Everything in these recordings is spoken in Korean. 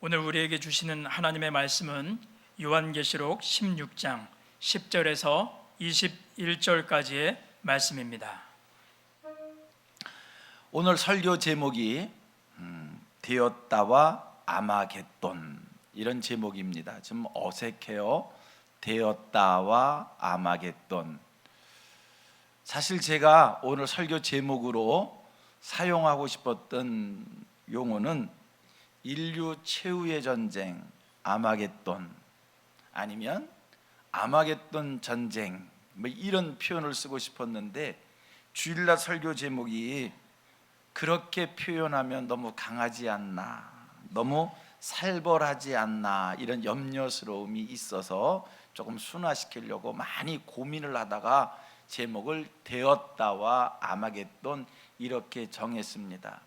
오늘 우리에게 주시는 하나님의 말씀은 요한계시록 16장 10절에서 21절까지의 말씀입니다. 오늘 설교 제목이 되었다와 아마겟돈, 이런 제목입니다. 좀 어색해요. 되었다와 아마겟돈. 사실 제가 오늘 설교 제목으로 사용하고 싶었던 용어는 인류 최후의 전쟁 아마겟돈, 아니면 아마겟돈 전쟁, 이런 표현을 쓰고 싶었는데 주일날 설교 제목이 그렇게 표현하면 너무 강하지 않나, 너무 살벌하지 않나, 이런 염려스러움이 있어서 조금 순화시키려고 많이 고민을 하다가 제목을 되었다와 아마겟돈 이렇게 정했습니다.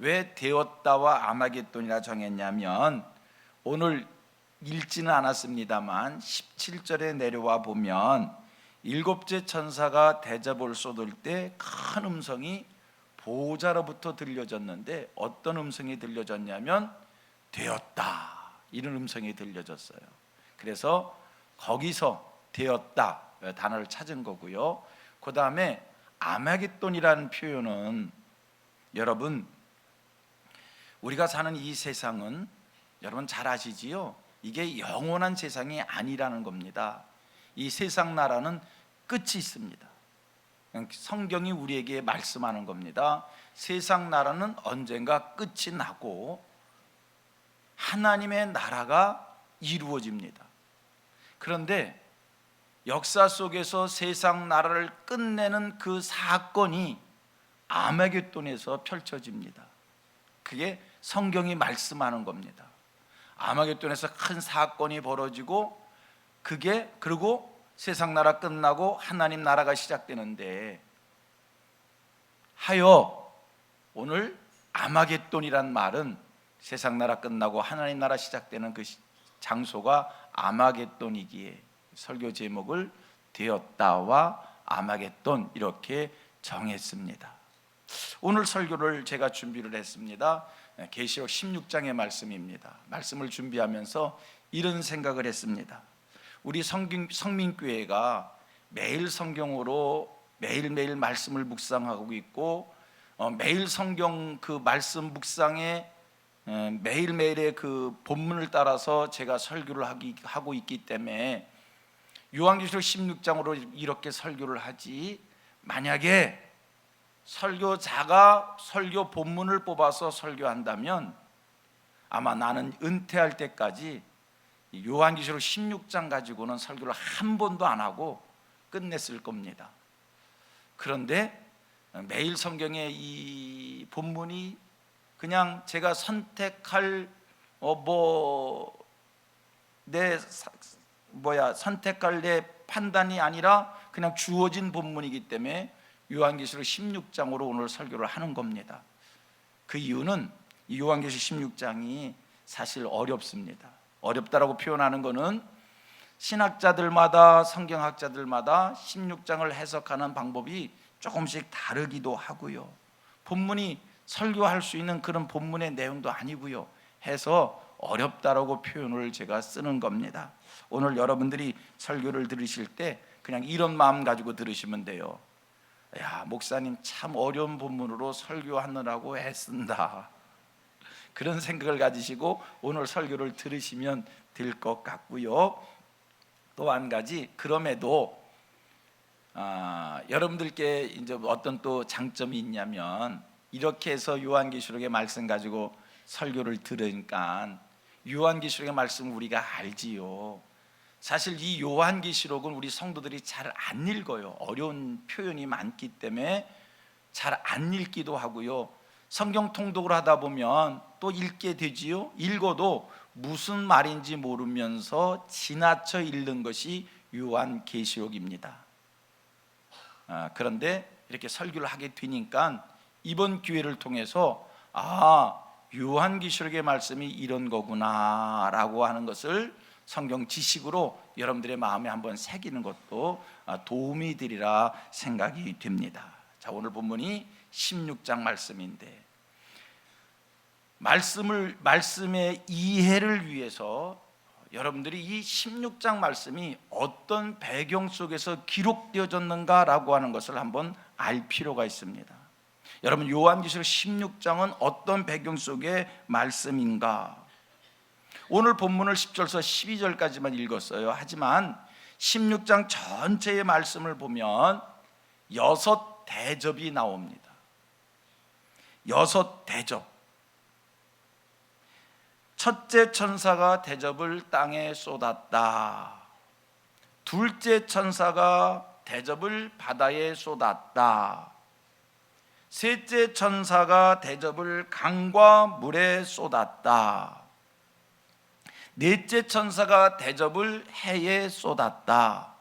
왜 되었다와 아마겟돈이라 정했냐면, 오늘 읽지는 않았습니다만 17절에 내려와 보면 일곱째 천사가 대접을 쏟을 때 큰 음성이 보호자로부터 들려졌는데, 어떤 음성이 들려졌냐면 되었다, 이런 음성이 들려졌어요. 그래서 거기서 되었다 단어를 찾은 거고요. 그 다음에 아마겟돈이라는 표현은, 여러분, 우리가 사는 이 세상은 여러분 잘 아시지요? 이게 영원한 세상이 아니라는 겁니다. 이 세상 나라는 끝이 있습니다. 성경이 우리에게 말씀하는 겁니다. 세상 나라는 언젠가 끝이 나고 하나님의 나라가 이루어집니다. 그런데 역사 속에서 세상 나라를 끝내는 그 사건이 아마겟돈에서 펼쳐집니다. 그게 성경이 말씀하는 겁니다. 아마겟돈에서 큰 사건이 벌어지고, 그리고 세상 나라 끝나고 하나님 나라가 시작되는데, 하여 오늘 아마겟돈이란 말은 세상 나라 끝나고 하나님 나라 시작되는 그 장소가 아마겟돈이기에 설교 제목을 되었다와 아마겟돈 이렇게 정했습니다. 오늘 설교를 제가 준비를 했습니다. 계시록 16장의 말씀입니다. 말씀을 준비하면서 이런 생각을 했습니다. 우리 성민교회가 매일 성경으로 매일매일 말씀을 묵상하고 있고, 매일 성경 그 말씀 묵상에 매일매일의 그 본문을 따라서 제가 설교를 하고 있기 때문에 요한계시록 16장으로 이렇게 설교를 하지, 만약에 설교자가 설교 본문을 뽑아서 설교한다면 아마 나는 은퇴할 때까지 요한계시록 16장 가지고는 설교를 한 번도 안 하고 끝냈을 겁니다. 그런데 매일 성경의 이 본문이 그냥 제가 선택할 선택할 내 판단이 아니라 그냥 주어진 본문이기 때문에 요한계시록 16장으로 오늘 설교를 하는 겁니다. 그 이유는 이 요한계시록 16장이 사실 어렵습니다. 어렵다라고 표현하는 것은 신학자들마다, 성경학자들마다 16장을 해석하는 방법이 조금씩 다르기도 하고요. 본문이 설교할 수 있는 그런 본문의 내용도 아니고요. 해서 어렵다라고 표현을 제가 쓰는 겁니다. 오늘 여러분들이 설교를 들으실 때 그냥 이런 마음 가지고 들으시면 돼요. 야, 목사님 참 어려운 본문으로 설교하느라고 애쓴다, 그런 생각을 가지시고 오늘 설교를 들으시면 될 것 같고요. 또 한 가지, 그럼에도 여러분들께 이제 어떤 또 장점이 있냐면, 이렇게 해서 요한계시록의 말씀 가지고 설교를 들으니까 요한계시록의 말씀 우리가 알지요. 사실 이 요한계시록은 우리 성도들이 잘 안 읽어요. 어려운 표현이 많기 때문에 잘 안 읽기도 하고요. 성경 통독을 하다 보면 또 읽게 되지요. 읽어도 무슨 말인지 모르면서 지나쳐 읽는 것이 요한계시록입니다. 그런데 이렇게 설교를 하게 되니까 이번 기회를 통해서 요한계시록의 말씀이 이런 거구나 라고 하는 것을 성경 지식으로 여러분들의 마음에 한번 새기는 것도 도움이 되리라 생각이 됩니다. 자, 오늘 본문이 16장 말씀인데, 말씀의 이해를 위해서 여러분들이 이 16장 말씀이 어떤 배경 속에서 기록되어졌는가라고 하는 것을 한번 알 필요가 있습니다. 여러분, 요한계시록 16장은 어떤 배경 속의 말씀인가? 오늘 본문을 10절에서 12절까지만 읽었어요. 하지만 16장 전체의 말씀을 보면 6 대접이 나옵니다. 6 대접. 첫째 천사가 대접을 땅에 쏟았다. 둘째 천사가 대접을 바다에 쏟았다. 셋째 천사가 대접을 강과 물에 쏟았다. 넷째 천사가 대접을 해에 쏟았다.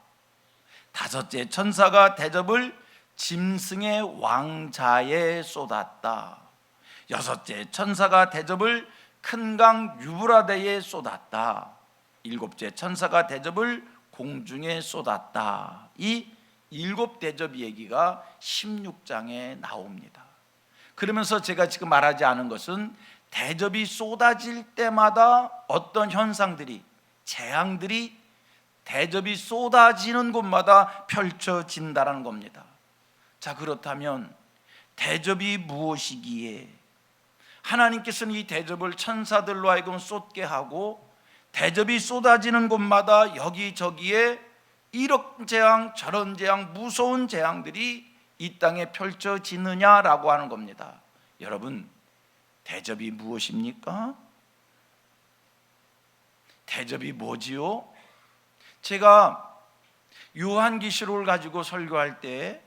다섯째 천사가 대접을 짐승의 왕자에 쏟았다. 여섯째 천사가 대접을 큰 강 유브라데에 쏟았다. 일곱째 천사가 대접을 공중에 쏟았다. 이 7 대접 얘기가 16장에 나옵니다. 그러면서 제가 지금 말하지 않은 것은 대접이 쏟아질 때마다 어떤 현상들이, 재앙들이 대접이 쏟아지는 곳마다 펼쳐진다는 겁니다. 자, 그렇다면 대접이 무엇이기에 하나님께서는 이 대접을 천사들로 하여금 쏟게 하고 대접이 쏟아지는 곳마다 여기저기에 이런 재앙 저런 재앙 무서운 재앙들이 이 땅에 펼쳐지느냐라고 하는 겁니다. 여러분, 대접이 무엇입니까? 대접이 뭐지요? 제가 요한계시록을 가지고 설교할 때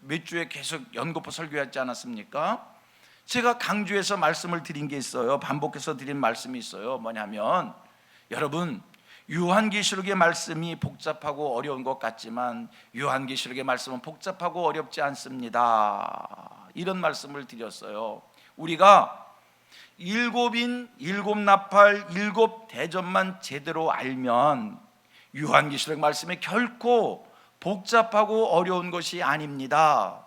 몇 주에 계속 연거푸 설교했지 않았습니까? 제가 강조해서 말씀을 드린 게 있어요. 반복해서 드린 말씀이 있어요. 뭐냐면, 여러분, 요한계시록의 말씀이 복잡하고 어려운 것 같지만 요한계시록의 말씀은 복잡하고 어렵지 않습니다. 이런 말씀을 드렸어요. 우리가 7인 7나팔 7 대접만 제대로 알면 요한계시록 말씀이 결코 복잡하고 어려운 것이 아닙니다.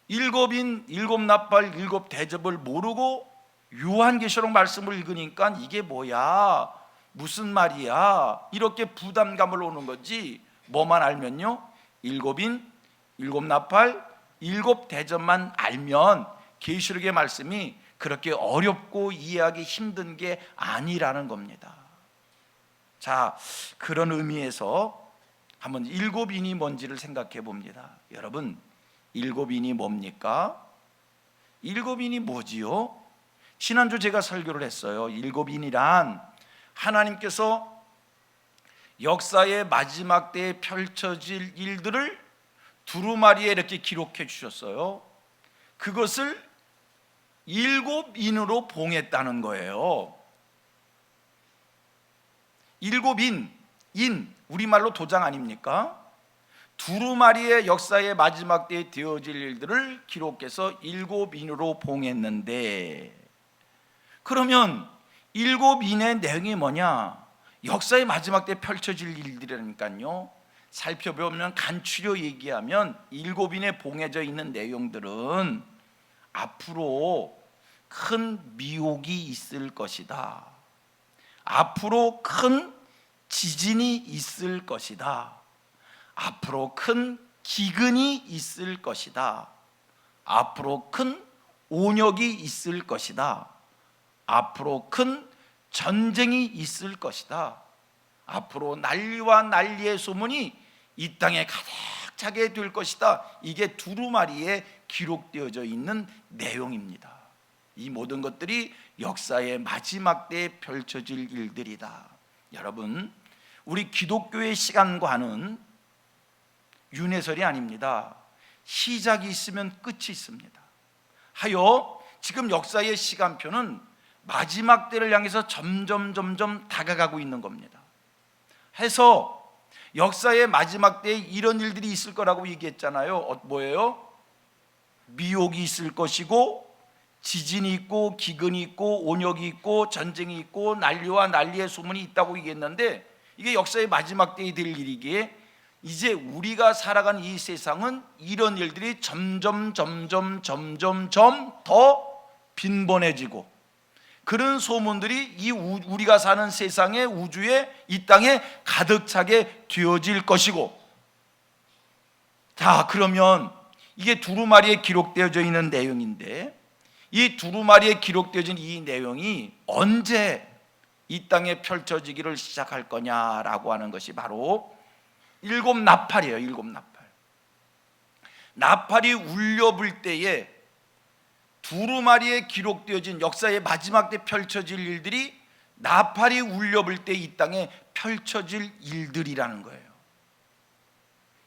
7인 7나팔 7 대접을 모르고 요한계시록 말씀을 읽으니까 이게 뭐야? 무슨 말이야? 이렇게 부담감을 오는 거지. 뭐만 알면요? 7인 7나팔 7 대접만 알면 계시록의 말씀이 그렇게 어렵고 이해하기 힘든 게 아니라는 겁니다. 자, 그런 의미에서 한번 7인이 뭔지를 생각해 봅니다. 여러분, 7인이 뭡니까? 7인이 뭐지요? 지난주 제가 설교를 했어요. 7인이란 하나님께서 역사의 마지막 때에 펼쳐질 일들을 두루마리에 이렇게 기록해 주셨어요. 그것을 7인으로 봉했다는 거예요. 7인, 우리말로 도장 아닙니까? 두루마리의 역사의 마지막 때에 되어질 일들을 기록해서 7인으로 봉했는데, 그러면 7인의 내용이 뭐냐? 역사의 마지막 때에 펼쳐질 일들이라니까요. 살펴보면 간추려 얘기하면 7인에 봉해져 있는 내용들은 앞으로 큰 미혹이 있을 것이다. 앞으로 큰 지진이 있을 것이다. 앞으로 큰 기근이 있을 것이다. 앞으로 큰 온역이 있을 것이다. 앞으로 큰 전쟁이 있을 것이다. 앞으로 난리와 난리의 소문이 이 땅에 가득 차게 될 것이다. 이게 두루마리에 기록되어져 있는 내용입니다. 이 모든 것들이 역사의 마지막 때에 펼쳐질 일들이다. 여러분, 우리 기독교의 시간과는 윤회설이 아닙니다. 시작이 있으면 끝이 있습니다. 하여 지금 역사의 시간표는 마지막 때를 향해서 점점 다가가고 있는 겁니다. 해서 역사의 마지막 때에 이런 일들이 있을 거라고 얘기했잖아요. 뭐예요? 미혹이 있을 것이고, 지진이 있고, 기근이 있고, 온역이 있고, 전쟁이 있고, 난리와 난리의 소문이 있다고 얘기했는데, 이게 역사의 마지막 때에 될 일이기에 이제 우리가 살아가는 이 세상은 이런 일들이 점점 더 빈번해지고 그런 소문들이 우리가 사는 세상의 우주에 이 땅에 가득 차게 되어질 것이고, 자, 그러면 이게 두루마리에 기록되어져 있는 내용인데 이 두루마리에 기록되어진 이 내용이 언제 이 땅에 펼쳐지기를 시작할 거냐라고 하는 것이 바로 일곱 나팔이에요. 일곱 나팔. 나팔이 울려불 때에 두루마리에 기록되어진 역사의 마지막 때 펼쳐질 일들이 나팔이 울려불 때 이 땅에 펼쳐질 일들이라는 거예요.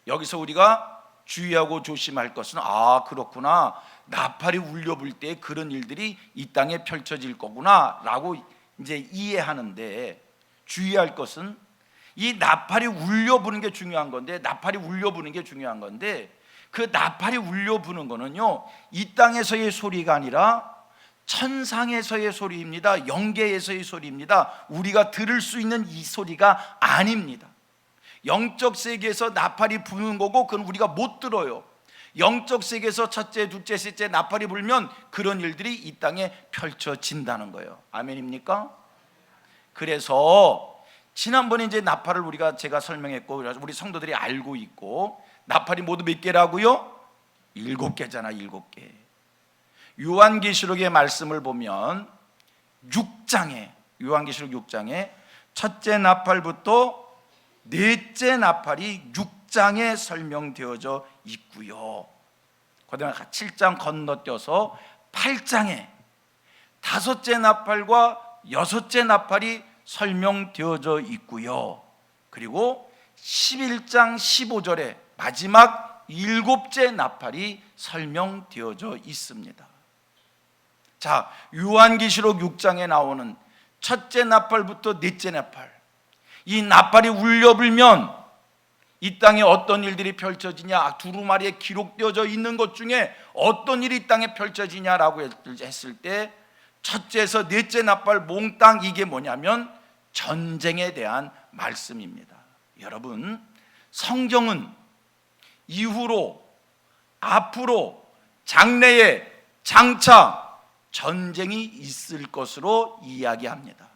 여기서 우리가 주의하고 조심할 것은, 그렇구나, 나팔이 울려불 때 그런 일들이 이 땅에 펼쳐질 거구나 라고 이제 이해하는데, 주의할 것은 이 나팔이 울려부는 게 중요한 건데, 그 나팔이 울려부는 거는요, 이 땅에서의 소리가 아니라 천상에서의 소리입니다. 영계에서의 소리입니다. 우리가 들을 수 있는 이 소리가 아닙니다. 영적 세계에서 나팔이 부는 거고 그건 우리가 못 들어요. 영적 세계에서 첫째, 둘째, 셋째 나팔이 불면 그런 일들이 이 땅에 펼쳐진다는 거예요. 아멘입니까? 그래서 지난번에 이제 나팔을 제가 설명했고 우리 성도들이 알고 있고, 나팔이 모두 몇 개라고요? 7개잖아. 7개. 요한계시록의 말씀을 보면 6장에, 요한계시록 6장에 첫째 나팔부터 넷째 나팔이 6장에 설명되어져 있고요. 그다음에 7장 건너뛰어서 8장에 다섯째 나팔과 여섯째 나팔이 설명되어져 있고요. 그리고 11장 15절에 마지막 7째 나팔이 설명되어져 있습니다. 자, 요한계시록 6장에 나오는 첫째 나팔부터 넷째 나팔, 이 나팔이 울려불면 이 땅에 어떤 일들이 펼쳐지냐, 두루마리에 기록되어져 있는 것 중에 어떤 일이 이 땅에 펼쳐지냐라고 했을 때 첫째에서 넷째 나팔 몽땅 이게 뭐냐면 전쟁에 대한 말씀입니다. 여러분, 성경은 이후로 앞으로 장래에 장차 전쟁이 있을 것으로 이야기합니다.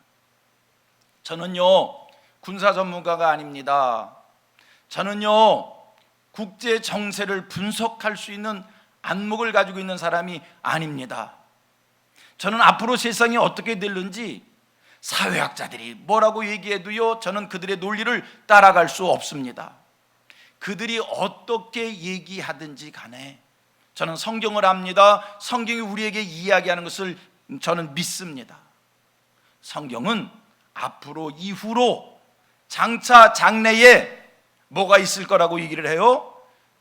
저는요, 군사 전문가가 아닙니다. 저는요, 국제 정세를 분석할 수 있는 안목을 가지고 있는 사람이 아닙니다. 저는 앞으로 세상이 어떻게 될는지 사회학자들이 뭐라고 얘기해도요, 저는 그들의 논리를 따라갈 수 없습니다. 그들이 어떻게 얘기하든지 간에 저는 성경을 압니다. 성경이 우리에게 이야기하는 것을 저는 믿습니다. 성경은 앞으로 이후로 장차 장래에 뭐가 있을 거라고 얘기를 해요?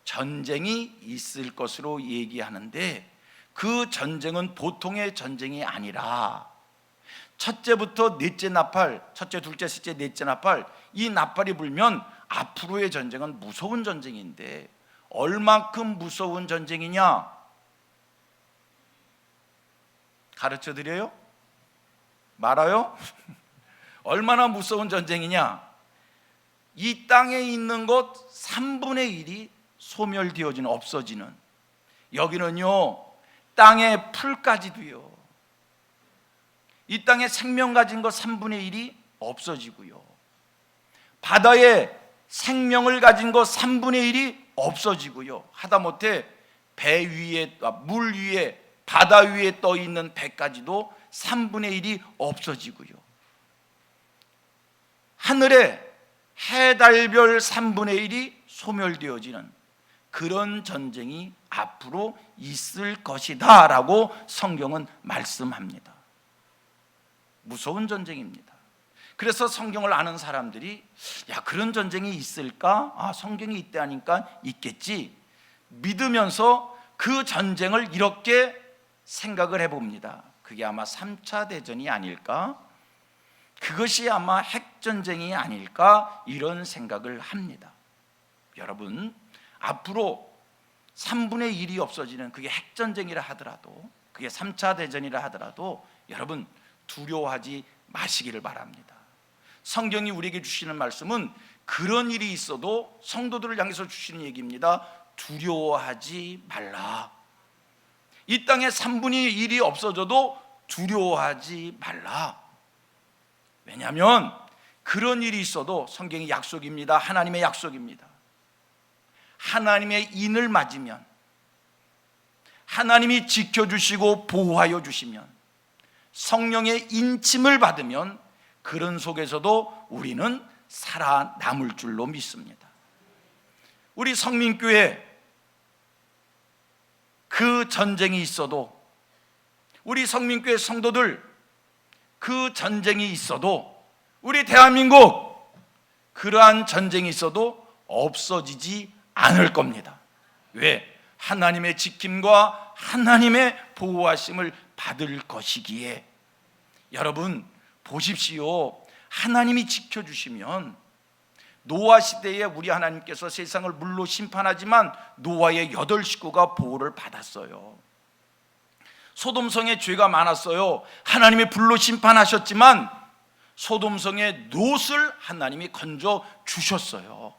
전쟁이 있을 것으로 얘기하는데, 그 전쟁은 보통의 전쟁이 아니라 첫째부터 넷째 나팔, 첫째, 둘째, 셋째, 넷째 나팔, 이 나팔이 불면 앞으로의 전쟁은 무서운 전쟁인데 얼만큼 무서운 전쟁이냐? 가르쳐 드려요? 말아요? 얼마나 무서운 전쟁이냐? 이 땅에 있는 것 3분의 1이 소멸되어지는, 없어지는, 여기는요 땅의 풀까지도요, 이 땅에 생명 가진 것 3분의 1이 없어지고요, 바다에 생명을 가진 것 3분의 1이 없어지고요, 하다못해 배 위에, 물 위에, 바다 위에 떠 있는 배까지도 3분의 1이 없어지고요, 하늘에 해달별 3분의 1이 소멸되어지는 그런 전쟁이 앞으로 있을 것이다 라고 성경은 말씀합니다. 무서운 전쟁입니다. 그래서 성경을 아는 사람들이 그런 전쟁이 있을까? 성경이 있대 하니까 있겠지 믿으면서 그 전쟁을 이렇게 생각을 해봅니다. 그게 아마 3차 대전이 아닐까? 그것이 아마 핵전쟁이 아닐까? 이런 생각을 합니다. 여러분, 앞으로 3분의 1이 없어지는, 그게 핵전쟁이라 하더라도, 그게 3차 대전이라 하더라도 여러분 두려워하지 마시기를 바랍니다. 성경이 우리에게 주시는 말씀은 그런 일이 있어도 성도들을 향해서 주시는 얘기입니다. 두려워하지 말라. 이 땅에 3분의 1이 없어져도 두려워하지 말라. 왜냐하면 그런 일이 있어도 성경의 약속입니다. 하나님의 약속입니다. 하나님의 인을 맞으면, 하나님이 지켜주시고 보호하여 주시면, 성령의 인침을 받으면 그런 속에서도 우리는 살아남을 줄로 믿습니다. 우리 성민교회 그 전쟁이 있어도, 우리 성민교회 성도들 그 전쟁이 있어도, 우리 대한민국 그러한 전쟁이 있어도 없어지지 않을 겁니다. 왜? 하나님의 지킴과 하나님의 보호하심을 받을 것이기에. 여러분 보십시오. 하나님이 지켜주시면, 노아 시대에 우리 하나님께서 세상을 물로 심판하지만 노아의 8 식구가 보호를 받았어요. 소돔성에 죄가 많았어요. 하나님이 불로 심판하셨지만 소돔성의 롯을 하나님이 건져 주셨어요.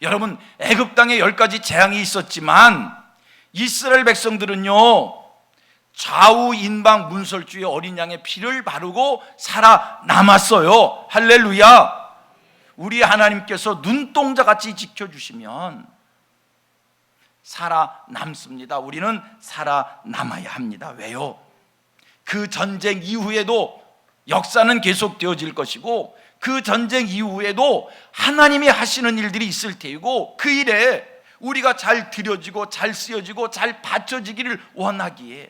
여러분, 애굽 땅에 10가지 재앙이 있었지만 이스라엘 백성들은요, 좌우 인방 문설주의 어린 양의 피를 바르고 살아남았어요. 할렐루야. 우리 하나님께서 눈동자같이 지켜주시면 살아남습니다. 우리는 살아남아야 합니다. 왜요? 그 전쟁 이후에도 역사는 계속되어질 것이고, 그 전쟁 이후에도 하나님이 하시는 일들이 있을 테이고, 그 일에 우리가 잘 드려지고 잘 쓰여지고 잘 받쳐지기를 원하기에,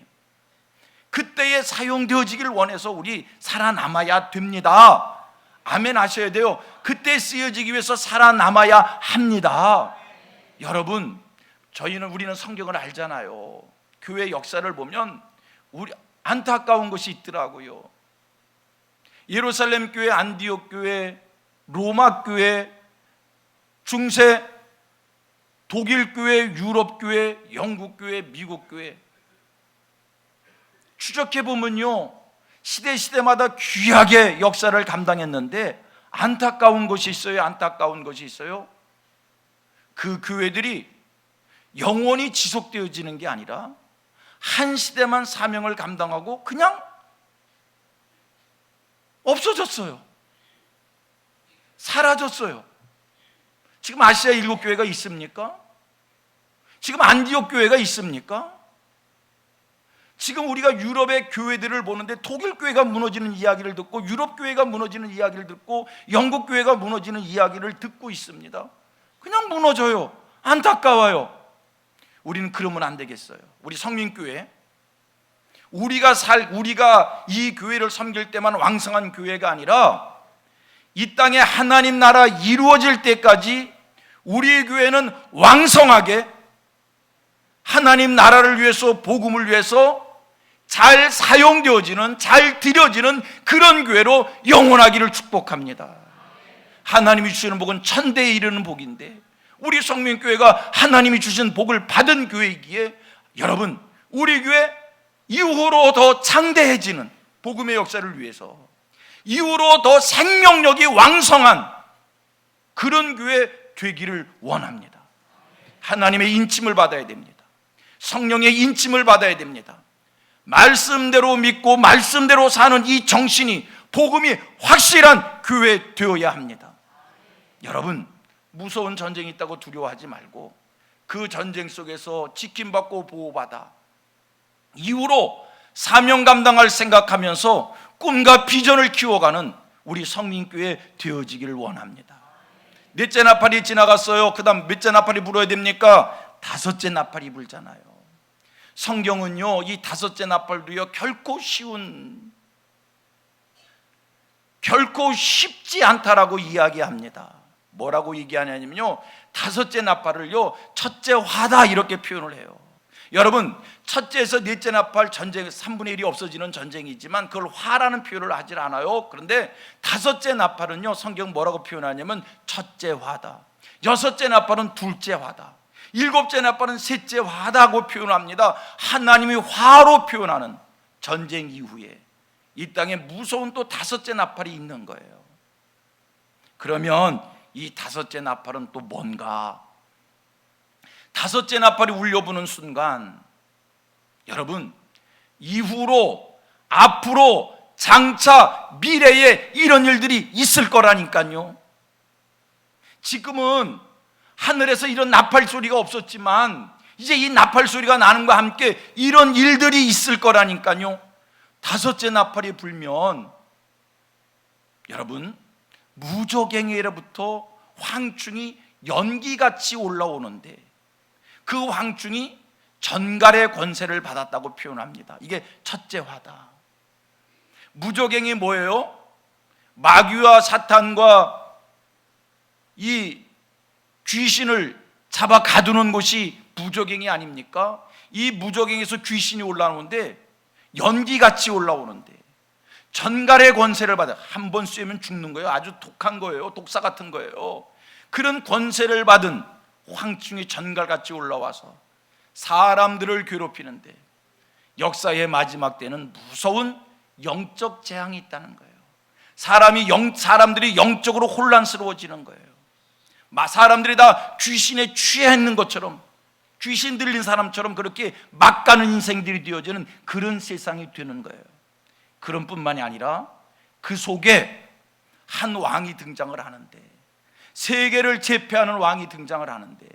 그때에 사용되어지기를 원해서 우리 살아남아야 됩니다. 아멘 하셔야 돼요. 그때 쓰여지기 위해서 살아남아야 합니다. 여러분, 우리는 성경을 알잖아요. 교회 역사를 보면 우리 안타까운 것이 있더라고요. 예루살렘 교회, 안디옥 교회, 로마 교회, 중세 독일 교회, 유럽 교회, 영국 교회, 미국 교회, 추적해 보면요, 시대마다 귀하게 역사를 감당했는데 안타까운 것이 있어요. 안타까운 것이 있어요. 그 교회들이 영원히 지속되어지는 게 아니라 한 시대만 사명을 감당하고 그냥 없어졌어요. 사라졌어요. 지금 아시아 7교회가 있습니까? 지금 안디옥 교회가 있습니까? 지금 우리가 유럽의 교회들을 보는데 독일 교회가 무너지는 이야기를 듣고, 유럽 교회가 무너지는 이야기를 듣고, 영국 교회가 무너지는 이야기를 듣고 있습니다. 그냥 무너져요. 안타까워요. 우리는 그러면 안 되겠어요. 우리 성민교회, 우리가 이 교회를 섬길 때만 왕성한 교회가 아니라 이 땅에 하나님 나라 이루어질 때까지 우리 교회는 왕성하게 하나님 나라를 위해서, 복음을 위해서 잘 사용되어지는, 잘 드려지는 그런 교회로 영원하기를 축복합니다. 하나님이 주시는 복은 천대에 이르는 복인데, 우리 성민교회가 하나님이 주신 복을 받은 교회이기에, 여러분, 우리 교회 이후로 더 창대해지는 복음의 역사를 위해서, 이후로 더 생명력이 왕성한 그런 교회 되기를 원합니다. 하나님의 인침을 받아야 됩니다. 성령의 인침을 받아야 됩니다. 말씀대로 믿고 말씀대로 사는 이 정신이, 복음이 확실한 교회 되어야 합니다. 여러분, 무서운 전쟁이 있다고 두려워하지 말고 그 전쟁 속에서 지킴받고 보호받아 이후로 사명 감당할 생각하면서 꿈과 비전을 키워가는 우리 성민교회 되어지기를 원합니다. 넷째 나팔이 지나갔어요. 그 다음 몇째 나팔이 불어야 됩니까? 5째 나팔이 불잖아요. 성경은요, 이 5째 나팔도요, 결코 쉽지 않다라고 이야기합니다. 뭐라고 얘기하냐면요, 5째 나팔을요, 첫째 화다 이렇게 표현을 해요. 여러분, 첫째에서 넷째 나팔 전쟁, 3분의 1이 없어지는 전쟁이지만 그걸 화라는 표현을 하질 않아요. 그런데 5째 나팔은요, 성경 뭐라고 표현하냐면 첫째 화다, 6째 나팔은 둘째 화다, 7째 나팔은 셋째 화다고 표현합니다. 하나님이 화로 표현하는 전쟁 이후에 이 땅에 무서운 또 5째 나팔이 있는 거예요. 그러면 이 5째 나팔은 또 뭔가? 5째 나팔이 울려부는 순간 여러분, 이후로 앞으로 장차 미래에 이런 일들이 있을 거라니까요. 지금은 하늘에서 이런 나팔 소리가 없었지만 이제 이 나팔 소리가 나는과 함께 이런 일들이 있을 거라니까요. 다섯째 나팔이 불면 여러분, 무저갱이로부터 황충이 연기같이 올라오는데 그 황충이 전갈의 권세를 받았다고 표현합니다. 이게 첫째 화다. 무저갱이 뭐예요? 마귀와 사탄과 이 귀신을 잡아 가두는 곳이 무저갱이 아닙니까? 이 무저갱에서 귀신이 올라오는데 연기같이 올라오는데 전갈의 권세를 받아. 한 번 쐬면 죽는 거예요. 아주 독한 거예요. 독사 같은 거예요. 그런 권세를 받은 황충이 전갈같이 올라와서 사람들을 괴롭히는데 역사의 마지막 때는 무서운 영적 재앙이 있다는 거예요. 사람들이 영적으로 혼란스러워지는 거예요. 사람들이 다 귀신에 취해 있는 것처럼, 귀신 들린 사람처럼 그렇게 막 가는 인생들이 되어지는 그런 세상이 되는 거예요. 그런 뿐만이 아니라 그 속에 한 왕이 등장을 하는데, 세계를 제패하는 왕이 등장을 하는데,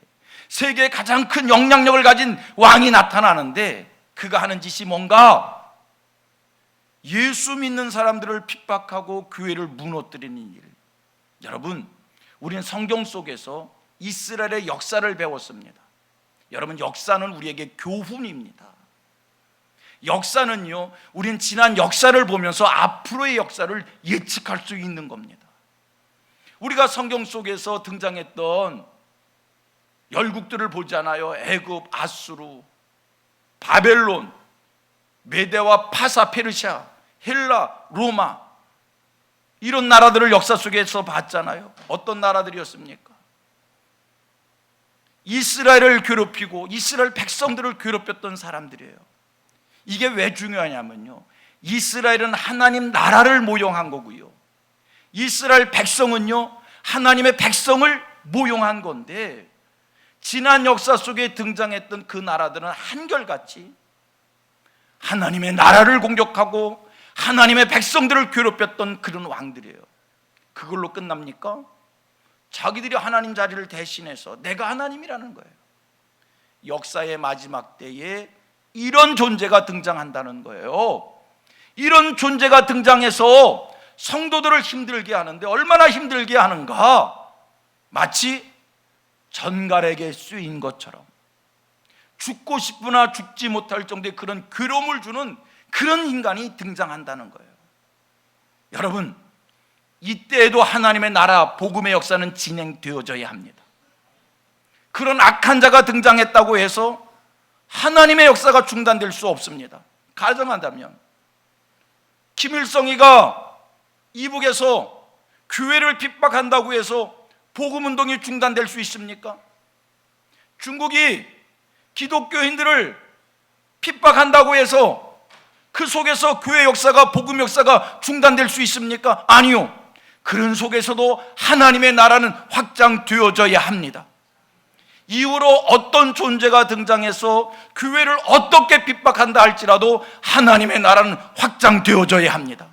세계에 가장 큰 영향력을 가진 왕이 나타나는데, 그가 하는 짓이 뭔가? 예수 믿는 사람들을 핍박하고 교회를 무너뜨리는 일. 여러분, 우리는 성경 속에서 이스라엘의 역사를 배웠습니다. 여러분, 역사는 우리에게 교훈입니다. 역사는요, 우린 지난 역사를 보면서 앞으로의 역사를 예측할 수 있는 겁니다. 우리가 성경 속에서 등장했던 열국들을 보잖아요. 애굽, 아수르, 바벨론, 메대와 파사, 페르시아, 헬라, 로마, 이런 나라들을 역사 속에서 봤잖아요. 어떤 나라들이었습니까? 이스라엘을 괴롭히고 이스라엘 백성들을 괴롭혔던 사람들이에요. 이게 왜 중요하냐면요, 이스라엘은 하나님 나라를 모용한 거고요, 이스라엘 백성은요 하나님의 백성을 모용한 건데, 지난 역사 속에 등장했던 그 나라들은 한결같이 하나님의 나라를 공격하고 하나님의 백성들을 괴롭혔던 그런 왕들이에요. 그걸로 끝납니까? 자기들이 하나님 자리를 대신해서 내가 하나님이라는 거예요. 역사의 마지막 때에 이런 존재가 등장한다는 거예요. 이런 존재가 등장해서 성도들을 힘들게 하는데 얼마나 힘들게 하는가? 마치 전갈에게 쓰인 것처럼 죽고 싶으나 죽지 못할 정도의 그런 괴로움을 주는 그런 인간이 등장한다는 거예요. 여러분, 이때에도 하나님의 나라 복음의 역사는 진행되어져야 합니다. 그런 악한 자가 등장했다고 해서 하나님의 역사가 중단될 수 없습니다. 가정한다면 김일성이가 이북에서 교회를 핍박한다고 해서 복음운동이 중단될 수 있습니까? 중국이 기독교인들을 핍박한다고 해서 그 속에서 교회 역사가, 복음 역사가 중단될 수 있습니까? 아니요. 그런 속에서도 하나님의 나라는 확장되어져야 합니다. 이후로 어떤 존재가 등장해서 교회를 어떻게 핍박한다 할지라도 하나님의 나라는 확장되어져야 합니다.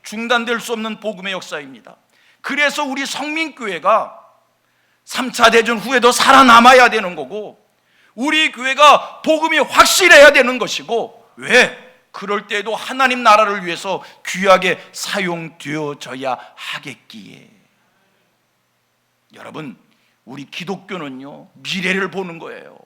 중단될 수 없는 복음의 역사입니다. 그래서 우리 성민교회가 3차 대전 후에도 살아남아야 되는 거고, 우리 교회가 복음이 확실해야 되는 것이고, 왜? 그럴 때에도 하나님 나라를 위해서 귀하게 사용되어져야 하겠기에. 여러분, 우리 기독교는요 미래를 보는 거예요.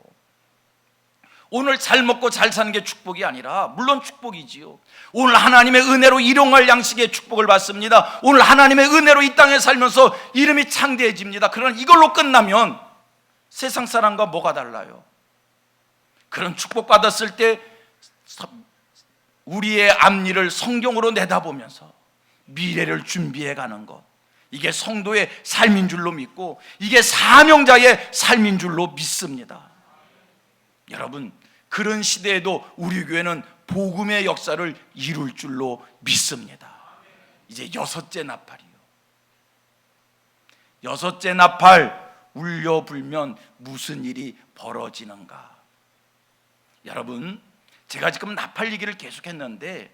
오늘 잘 먹고 잘 사는 게 축복이 아니라, 물론 축복이지요, 오늘 하나님의 은혜로 일용할 양식의 축복을 받습니다. 오늘 하나님의 은혜로 이 땅에 살면서 이름이 창대해집니다. 그러나 이걸로 끝나면 세상 사람과 뭐가 달라요? 그런 축복받았을 때 우리의 앞일을 성경으로 내다보면서 미래를 준비해 가는 것, 이게 성도의 삶인 줄로 믿고 이게 사명자의 삶인 줄로 믿습니다. 여러분, 그런 시대에도 우리 교회는 복음의 역사를 이룰 줄로 믿습니다. 이제 여섯째 나팔이요. 여섯째 나팔 울려 불면 무슨 일이 벌어지는가? 여러분, 제가 지금 나팔 얘기를 계속했는데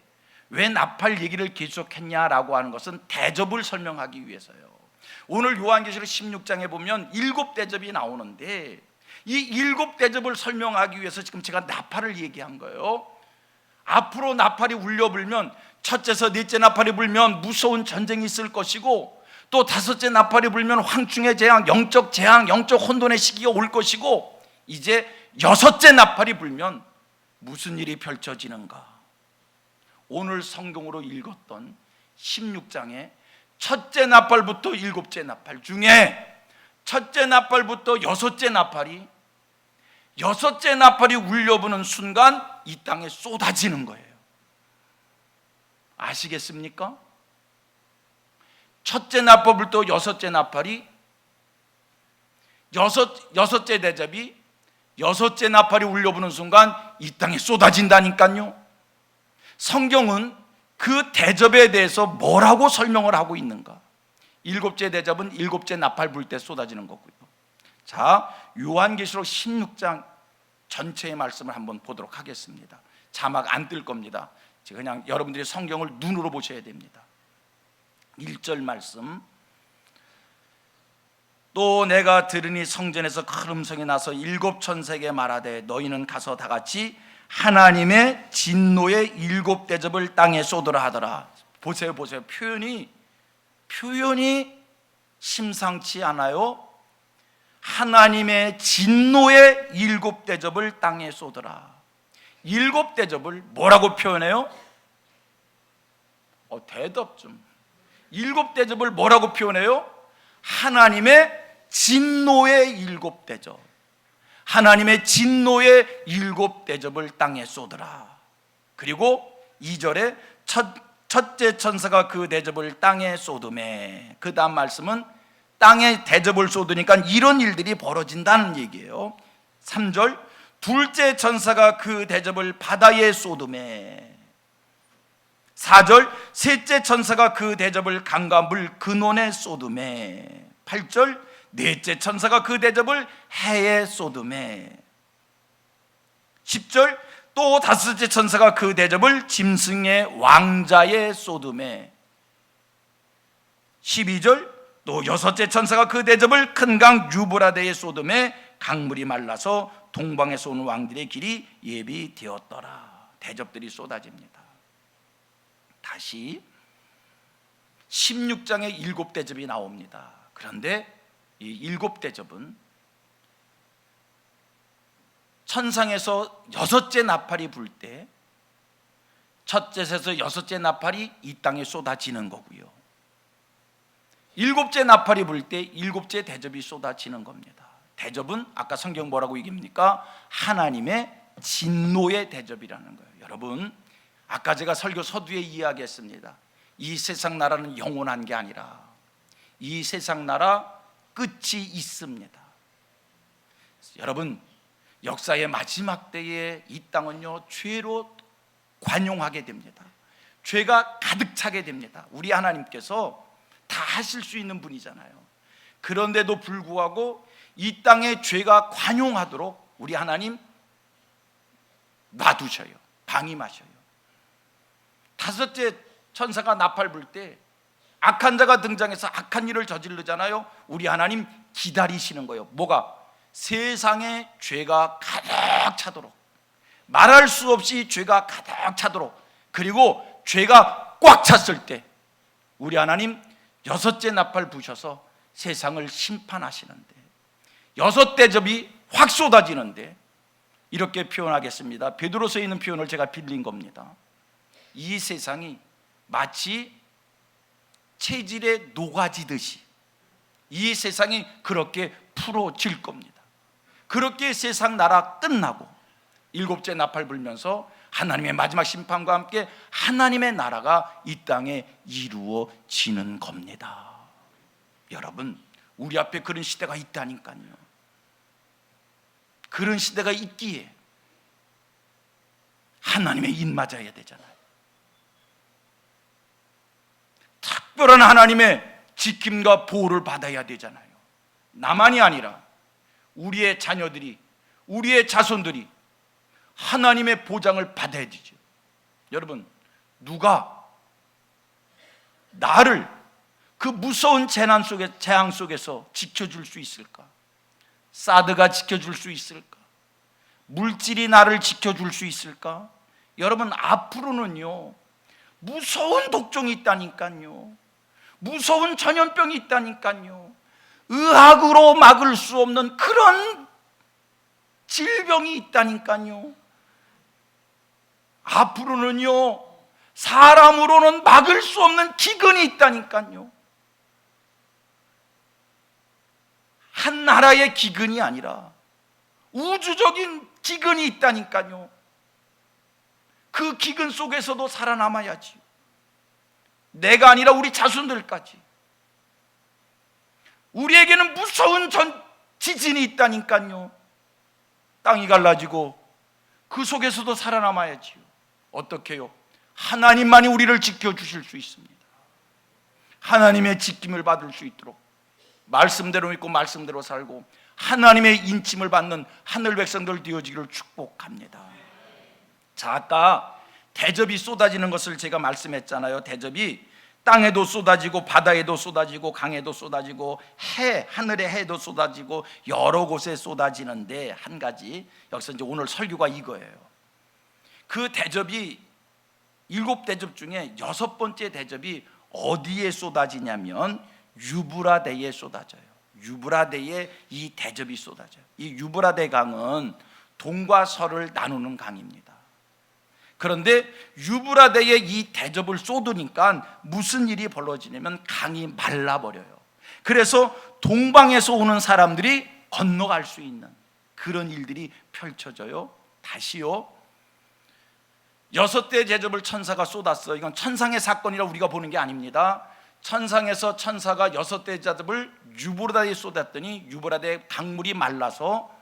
왜 나팔 얘기를 계속했냐라고 하는 것은 대접을 설명하기 위해서요. 오늘 요한계시록 16장에 보면 7대접이 나오는데 이 7대접을 설명하기 위해서 지금 제가 나팔을 얘기한 거예요. 앞으로 나팔이 울려 불면 첫째서 넷째 나팔이 불면 무서운 전쟁이 있을 것이고, 또 다섯째 나팔이 불면 황충의 재앙, 영적 재앙, 영적 혼돈의 시기가 올 것이고, 이제 여섯째 나팔이 불면 무슨 일이 펼쳐지는가? 오늘 성경으로 읽었던 16장에 첫째 나팔부터 7째 나팔 중에 첫째 나팔부터 여섯째 나팔이 울려부는 순간 이 땅에 쏟아지는 거예요. 아시겠습니까? 첫째 나팔부터 여섯째 나팔이 여섯째 대접이 여섯째 나팔이 울려부는 순간 이 땅에 쏟아진다니까요. 성경은 그 대접에 대해서 뭐라고 설명을 하고 있는가? 7째 대접은 7째 나팔 불 때 쏟아지는 거고요. 자, 요한계시록 16장 전체의 말씀을 한번 보도록 하겠습니다. 자막 안 뜰 겁니다. 그냥 여러분들이 성경을 눈으로 보셔야 됩니다. 1절 말씀. 또 내가 들으니 성전에서 큰 음성이 나서 7 천사에게 말하되 너희는 가서 다 같이 하나님의 진노의 7대접을 땅에 쏟으라 하더라. 보세요. 표현이 심상치 않아요. 하나님의 진노의 7대접을 땅에 쏟으라. 7대접을 뭐라고 표현해요? 대답 좀. 7대접을 뭐라고 표현해요? 하나님의 진노의 7대접. 하나님의 진노의 7대접을 땅에 쏟으라. 그리고 2절에 첫째 천사가 그 대접을 땅에 쏟음에, 그 다음 말씀은 땅에 대접을 쏟으니까 이런 일들이 벌어진다는 얘기예요. 3절, 둘째 천사가 그 대접을 바다에 쏟음에, 4절, 셋째 천사가 그 대접을 강과 물 근원에 쏟음에, 8절, 넷째 천사가 그 대접을 해에 쏟음에, 10절, 또 다섯째 천사가 그 대접을 짐승의 왕자에 쏟음에, 12절, 또 여섯째 천사가 그 대접을 큰 강 유브라데에 쏟음에 강물이 말라서 동방에서 온 왕들의 길이 예비되었더라. 대접들이 쏟아집니다. 다시 16장에 7대접이 나옵니다. 그런데 이 7대접은 천상에서 여섯째 나팔이 불 때 첫째에서 여섯째 나팔이 이 땅에 쏟아지는 거고요. 7째 나팔이 불 때 7째 대접이 쏟아지는 겁니다. 대접은 아까 성경 뭐라고 얘기합니까? 하나님의 진노의 대접이라는 거예요. 여러분, 아까 제가 설교 서두에 이야기했습니다. 이 세상 나라는 영원한 게 아니라 이 세상 나라 끝이 있습니다. 여러분, 역사의 마지막 때에 이 땅은요 죄로 관용하게 됩니다. 죄가 가득 차게 됩니다. 우리 하나님께서 다 하실 수 있는 분이잖아요. 그런데도 불구하고 이 땅에 죄가 관용하도록 우리 하나님 놔두셔요. 방임하셔요. 다섯째 천사가 나팔 불 때 악한 자가 등장해서 악한 일을 저지르잖아요. 우리 하나님 기다리시는 거예요. 뭐가? 세상에 죄가 가득 차도록, 말할 수 없이 죄가 가득 차도록, 그리고 죄가 꽉 찼을 때 우리 하나님 여섯째 나팔 부셔서 세상을 심판하시는데, 여섯 대접이 확 쏟아지는데 이렇게 표현하겠습니다. 베드로서에 있는 표현을 제가 빌린 겁니다. 이 세상이 마치 체질에 녹아지듯이 이 세상이 그렇게 풀어질 겁니다. 그렇게 세상 나라 끝나고 7째 나팔 불면서 하나님의 마지막 심판과 함께 하나님의 나라가 이 땅에 이루어지는 겁니다. 여러분, 우리 앞에 그런 시대가 있다니까요. 그런 시대가 있기에 하나님의 입 맞아야 되잖아요. 특별한 하나님의 지킴과 보호를 받아야 되잖아요. 나만이 아니라 우리의 자녀들이, 우리의 자손들이 하나님의 보장을 받아야 되죠. 여러분, 누가 나를 그 무서운 재난 속에, 재앙 속에서 지켜줄 수 있을까? 사드가 지켜줄 수 있을까? 물질이 나를 지켜줄 수 있을까? 여러분, 앞으로는요, 무서운 독종이 있다니까요. 무서운 전염병이 있다니까요. 의학으로 막을 수 없는 그런 질병이 있다니까요. 앞으로는요, 사람으로는 막을 수 없는 기근이 있다니까요. 한 나라의 기근이 아니라 우주적인 기근이 있다니까요. 그 기근 속에서도 살아남아야지. 내가 아니라 우리 자손들까지. 우리에게는 무서운 지진이 있다니까요. 땅이 갈라지고 그 속에서도 살아남아야지요. 어떻게요? 하나님만이 우리를 지켜주실 수 있습니다. 하나님의 지킴을 받을 수 있도록 말씀대로 믿고 말씀대로 살고 하나님의 인침을 받는 하늘 백성들 되어지기를 축복합니다. 자, 아까 대접이 쏟아지는 것을 제가 말씀했잖아요. 대접이 땅에도 쏟아지고 바다에도 쏟아지고 강에도 쏟아지고 하늘의 해도 쏟아지고 여러 곳에 쏟아지는데, 한 가지 여기서 이제 오늘 설교가 이거예요. 그 대접이 7대접 중에 6번째 대접이 어디에 쏟아지냐면 유브라데에 쏟아져요. 유브라데에 이 대접이 쏟아져요. 이 유브라데 강은 동과 서를 나누는 강입니다. 그런데 유브라데에 이 대접을 쏟으니까 무슨 일이 벌어지냐면 강이 말라버려요. 그래서 동방에서 오는 사람들이 건너갈 수 있는 그런 일들이 펼쳐져요. 다시요, 6대 대접을 천사가 쏟았어요. 이건 천상의 사건이라 우리가 보는 게 아닙니다. 천상에서 천사가 6대 대접을 유브라데에 쏟았더니 유브라데 강물이 말라서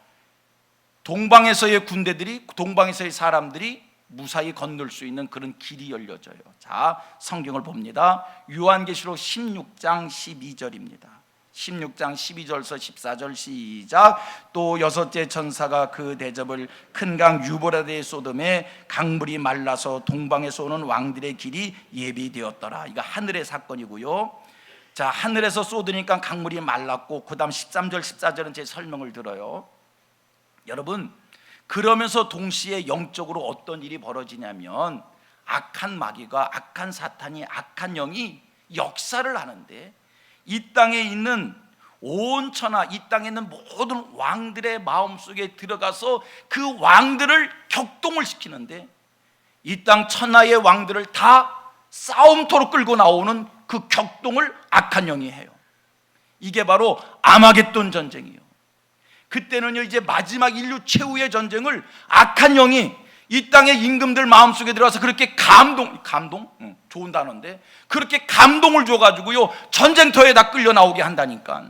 동방에서의 군대들이, 동방에서의 사람들이 무사히 건널 수 있는 그런 길이 열려져요. 자, 성경을 봅니다. 요한계시록 16장 12절입니다. 16장 12절에서 14절 시작. 또 6째 천사가 그 대접을 큰 강 유브라데에 쏟음에 강물이 말라서 동방에서 오는 왕들의 길이 예비되었더라. 이거 하늘의 사건이고요. 자, 하늘에서 쏟으니까 강물이 말랐고, 그 다음 13절 14절은 제 설명을 들어요. 여러분, 그러면서 동시에 영적으로 어떤 일이 벌어지냐면 악한 마귀가, 악한 사탄이, 악한 영이 역사를 하는데, 이 땅에 있는 온 천하, 이 땅에 있는 모든 왕들의 마음속에 들어가서 그 왕들을 격동을 시키는데, 이 땅 천하의 왕들을 다 싸움터로 끌고 나오는 그 격동을 악한 영이 해요. 이게 바로 아마겟돈 전쟁이에요. 그때는요, 이제 마지막 인류 최후의 전쟁을 악한 영이 이 땅의 임금들 마음속에 들어와서 그렇게 감동, 좋은 단어인데, 그렇게 감동을 줘가지고요 전쟁터에 다 끌려 나오게 한다니까.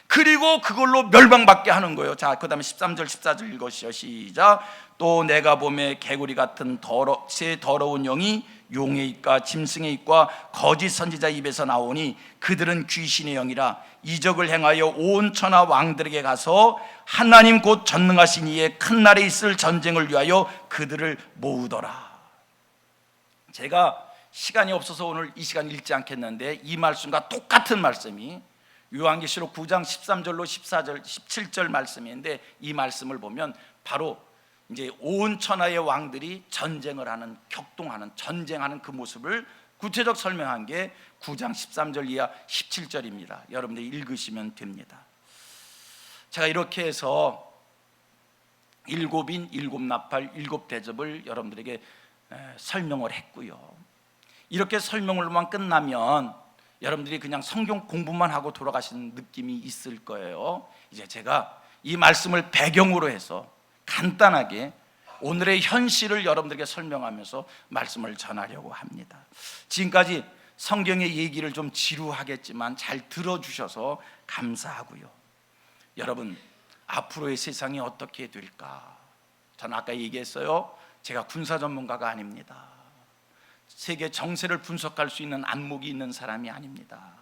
그리고 그걸로 멸망받게 하는 거예요. 자, 그 다음에 13절 14절 읽으시죠. 시작. 또 내가 보매 개구리 같은 새 더러운 영이 용의 입과 짐승의 입과 거짓 선지자 입에서 나오니 그들은 귀신의 영이라 이적을 행하여 온 천하 왕들에게 가서 하나님 곧 전능하신 이의 큰 날에 있을 전쟁을 위하여 그들을 모으더라. 제가 시간이 없어서 오늘 이 시간 읽지 않겠는데, 이 말씀과 똑같은 말씀이 요한계시록 9장 13절로 14절 17절 말씀인데, 이 말씀을 보면 바로 이제 온 천하의 왕들이 전쟁을 하는, 격동하는, 전쟁하는 그 모습을 구체적 설명한 게 9장 13절 이하 17절입니다. 여러분들 읽으시면 됩니다. 제가 이렇게 해서 7인 7나팔 7대접을 여러분들에게 설명을 했고요. 이렇게 설명으로만 끝나면 여러분들이 그냥 성경 공부만 하고 돌아가시는 느낌이 있을 거예요. 이제 제가 이 말씀을 배경으로 해서 간단하게 오늘의 현실을 여러분들에게 설명하면서 말씀을 전하려고 합니다. 지금까지 성경의 얘기를 좀 지루하겠지만 잘 들어주셔서 감사하고요. 여러분, 앞으로의 세상이 어떻게 될까? 저는 아까 얘기했어요. 제가 군사 전문가가 아닙니다. 세계 정세를 분석할 수 있는 안목이 있는 사람이 아닙니다.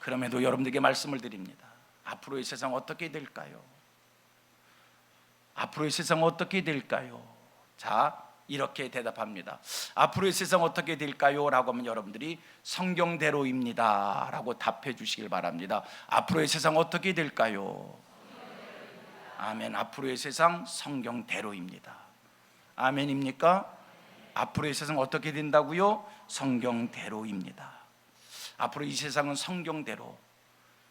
그럼에도 여러분들에게 말씀을 드립니다. 앞으로의 세상 어떻게 될까요? 앞으로의 세상 어떻게 될까요? 자, 이렇게 대답합니다. 앞으로의 세상 어떻게 될까요? 라고 하면 여러분들이 성경대로입니다 라고 답해 주시길 바랍니다. 앞으로의 세상 어떻게 될까요? 아멘. 앞으로의 세상 성경대로입니다. 아멘입니까? 앞으로의 세상 어떻게 된다고요? 성경대로입니다. 앞으로 이 세상은 성경대로.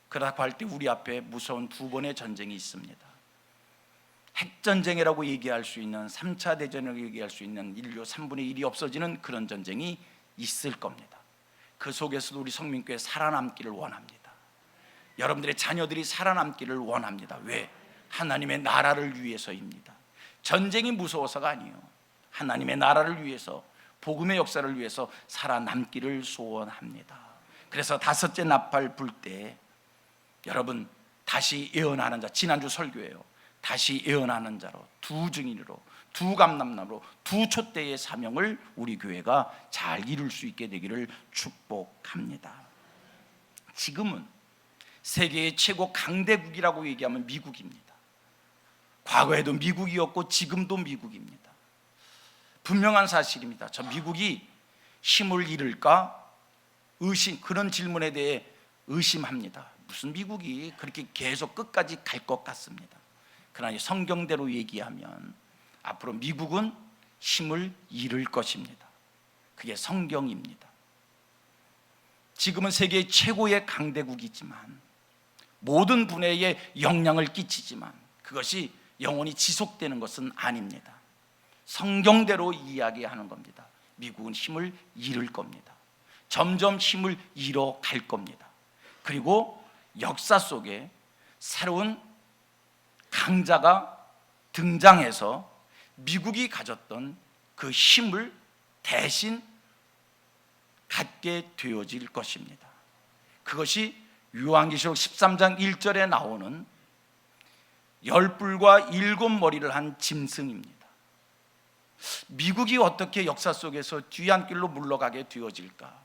그렇다고 할 때 우리 앞에 무서운 두 번의 전쟁이 있습니다. 핵전쟁이라고 얘기할 수 있는 3차 대전이라고 얘기할 수 있는 인류 3분의 1이 없어지는 그런 전쟁이 있을 겁니다. 그 속에서도 우리 성민교회 살아남기를 원합니다. 여러분들의 자녀들이 살아남기를 원합니다. 왜? 하나님의 나라를 위해서입니다. 전쟁이 무서워서가 아니에요. 하나님의 나라를 위해서, 복음의 역사를 위해서 살아남기를 소원합니다. 그래서 다섯째 나팔 불 때 여러분 다시 예언하는 자, 지난주 설교예요. 다시 예언하는 자로, 두 증인으로, 두 감람나무로, 두 촛대의 사명을 우리 교회가 잘 이룰 수 있게 되기를 축복합니다. 지금은 세계의 최고 강대국이라고 얘기하면 미국입니다. 과거에도 미국이었고 지금도 미국입니다. 분명한 사실입니다. 저 미국이 힘을 잃을까? 그런 질문에 대해 의심합니다. 무슨 미국이 그렇게 계속 끝까지 갈 것 같습니다. 그러나 성경대로 얘기하면 앞으로 미국은 힘을 잃을 것입니다. 그게 성경입니다. 지금은 세계 최고의 강대국이지만, 모든 분야에 영향을 끼치지만 그것이 영원히 지속되는 것은 아닙니다. 성경대로 이야기하는 겁니다. 미국은 힘을 잃을 겁니다. 점점 힘을 잃어갈 겁니다. 그리고 역사 속에 새로운 강자가 등장해서 미국이 가졌던 그 힘을 대신 갖게 되어질 것입니다. 그것이 요한계시록 13장 1절에 나오는 10뿔과 7머리를 한 짐승입니다. 미국이 어떻게 역사 속에서 뒤안길로 물러가게 되어질까?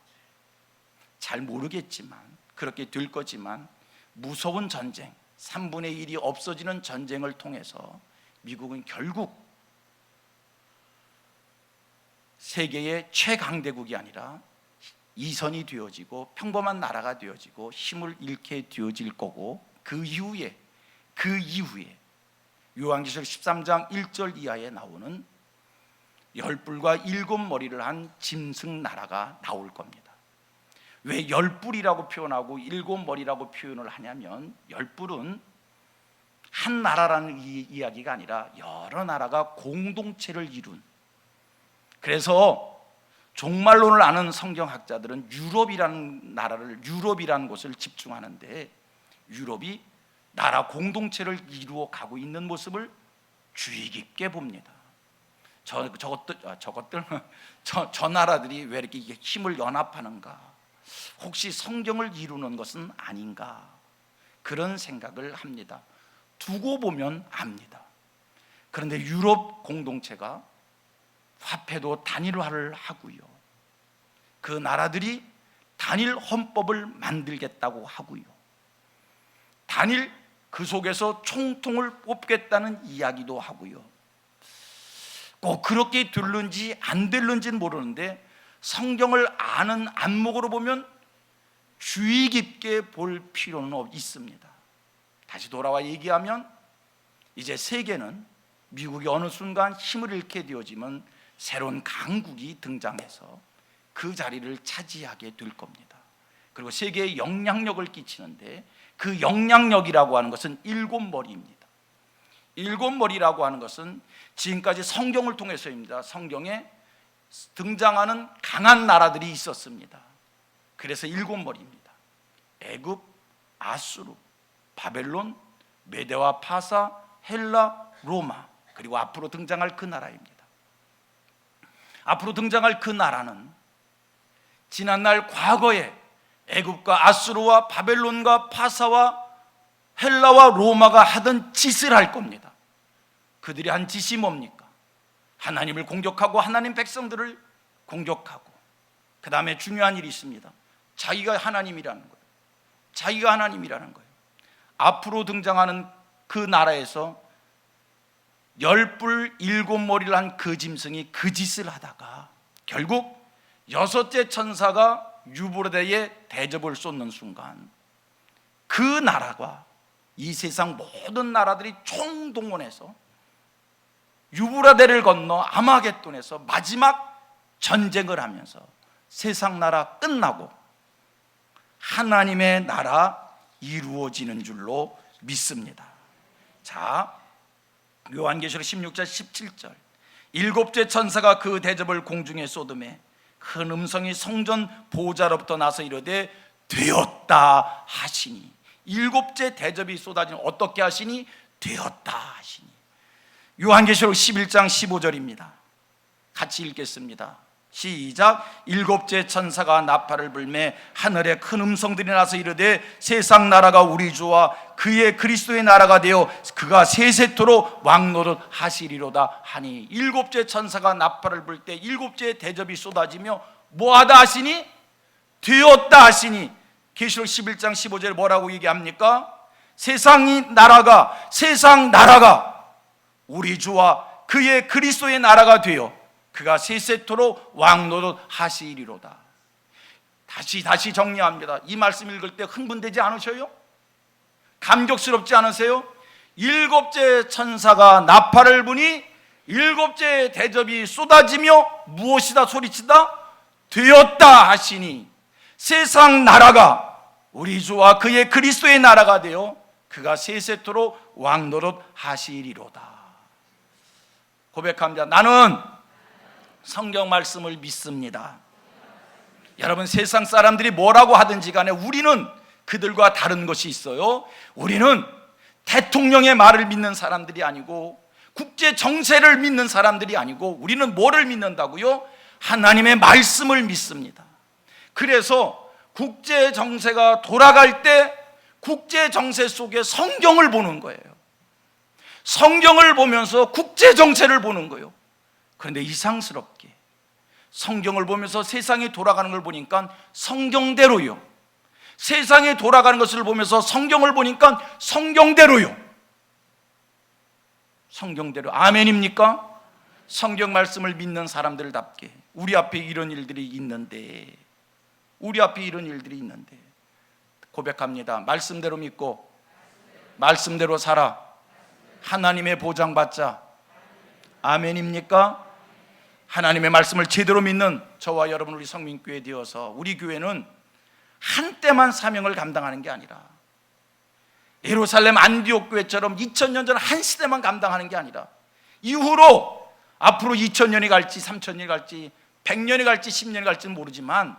잘 모르겠지만, 그렇게 될 거지만, 무서운 전쟁, 3분의 1이 없어지는 전쟁을 통해서 미국은 결국 세계의 최강대국이 아니라 이선이 되어지고 평범한 나라가 되어지고 힘을 잃게 되어질 거고, 그 이후에 요한계시록 13장 1절 이하에 나오는 10뿔과 7머리를 한 짐승 나라가 나올 겁니다. 왜 10뿔이라고 표현하고 7머리라고 표현을 하냐면, 10뿔은 한 나라라는 이야기가 아니라 여러 나라가 공동체를 이룬, 그래서 종말론을 아는 성경학자들은 유럽이라는 곳을 집중하는데, 유럽이 나라 공동체를 이루어 가고 있는 모습을 주의 깊게 봅니다. 저 나라들이 왜 이렇게 힘을 연합하는가? 혹시 성경을 이루는 것은 아닌가? 그런 생각을 합니다. 두고 보면 압니다. 그런데 유럽 공동체가 화폐도 단일화를 하고요, 그 나라들이 단일 헌법을 만들겠다고 하고요, 그 속에서 총통을 뽑겠다는 이야기도 하고요. 꼭 그렇게 될는지 안 될는지는 모르는데, 성경을 아는 안목으로 보면 주의 깊게 볼 필요는 있습니다. 다시 돌아와 얘기하면, 이제 세계는 미국이 어느 순간 힘을 잃게 되어지면 새로운 강국이 등장해서 그 자리를 차지하게 될 겁니다. 그리고 세계에 영향력을 끼치는데, 그 영향력이라고 하는 것은 7머리입니다. 7머리라고 하는 것은 지금까지 성경을 통해서입니다. 성경에 등장하는 강한 나라들이 있었습니다. 그래서 7머리입니다. 애굽, 아수르, 바벨론, 메대와 파사, 헬라, 로마, 그리고 앞으로 등장할 그 나라입니다. 앞으로 등장할 그 나라는 지난날 과거에 애굽과 아수르와 바벨론과 파사와 헬라와 로마가 하던 짓을 할 겁니다. 그들이 한 짓이 뭡니까? 하나님을 공격하고 하나님 백성들을 공격하고, 그 다음에 중요한 일이 있습니다. 자기가 하나님이라는 거예요. 자기가 하나님이라는 거예요. 앞으로 등장하는 그 나라에서 10뿔 7머리를 한 그 짐승이 그 짓을 하다가 결국 6째 천사가 유브라데에 대접을 쏟는 순간 그 나라가 이 세상 모든 나라들이 총동원해서 유브라데를 건너 아마겟돈에서 마지막 전쟁을 하면서 세상 나라 끝나고 하나님의 나라 이루어지는 줄로 믿습니다. 자, 요한계시록 16장 17절 7째 천사가 그 대접을 공중에 쏟음에 큰 음성이 성전 보좌로부터 나서 이르되 되었다 하시니 7째 대접이 쏟아지는 어떻게 하시니? 되었다 하시니. 요한계시록 11장 15절입니다. 같이 읽겠습니다. 시작. 7째 천사가 나팔을 불매 하늘에 큰 음성들이 나서 이르되 세상 나라가 우리 주와 그의 그리스도의 나라가 되어 그가 세세토록 왕노릇 하시리로다 하니 7째 천사가 나팔을 불 때 7째 대접이 쏟아지며 뭐하다 하시니? 되었다 하시니. 계시록 11장 15절에 뭐라고 얘기합니까? 세상 나라가 우리 주와 그의 그리스도의 나라가 되어 그가 세세토록 왕노릇 하시리로다. 다시 정리합니다. 이 말씀 읽을 때 흥분되지 않으셔요? 감격스럽지 않으세요? 7째 천사가 나팔을 부니 7째 대접이 쏟아지며 무엇이다 소리치다? 되었다 하시니 세상 나라가 우리 주와 그의 그리스도의 나라가 되어 그가 세세토록 왕노릇 하시리로다. 고백합니다. 나는 성경 말씀을 믿습니다. 여러분, 세상 사람들이 뭐라고 하든지 간에 우리는 그들과 다른 것이 있어요. 우리는 대통령의 말을 믿는 사람들이 아니고 국제 정세를 믿는 사람들이 아니고 우리는 뭐를 믿는다고요? 하나님의 말씀을 믿습니다. 그래서 국제 정세가 돌아갈 때 국제 정세 속에 성경을 보는 거예요. 성경을 보면서 국제 정세를 보는 거예요. 그런데 이상스럽게 성경을 보면서 세상이 돌아가는 걸 보니까 성경대로요. 세상이 돌아가는 것을 보면서 성경을 보니까 성경대로요. 성경대로. 아멘입니까? 성경 말씀을 믿는 사람들답게 우리 앞에 이런 일들이 있는데 고백합니다. 말씀대로 믿고 말씀대로 살아 하나님의 보장 받자. 아멘입니까? 하나님의 말씀을 제대로 믿는 저와 여러분 우리 성민교회 되어서 우리 교회는 한때만 사명을 감당하는 게 아니라 예루살렘 안디옥 교회처럼 2000년 전 한 시대만 감당하는 게 아니라 이후로 앞으로 2000년이 갈지 3000년이 갈지 100년이 갈지 10년이 갈지는 모르지만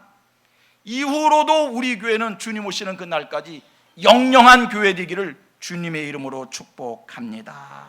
이후로도 우리 교회는 주님 오시는 그날까지 영영한 교회 되기를 주님의 이름으로 축복합니다.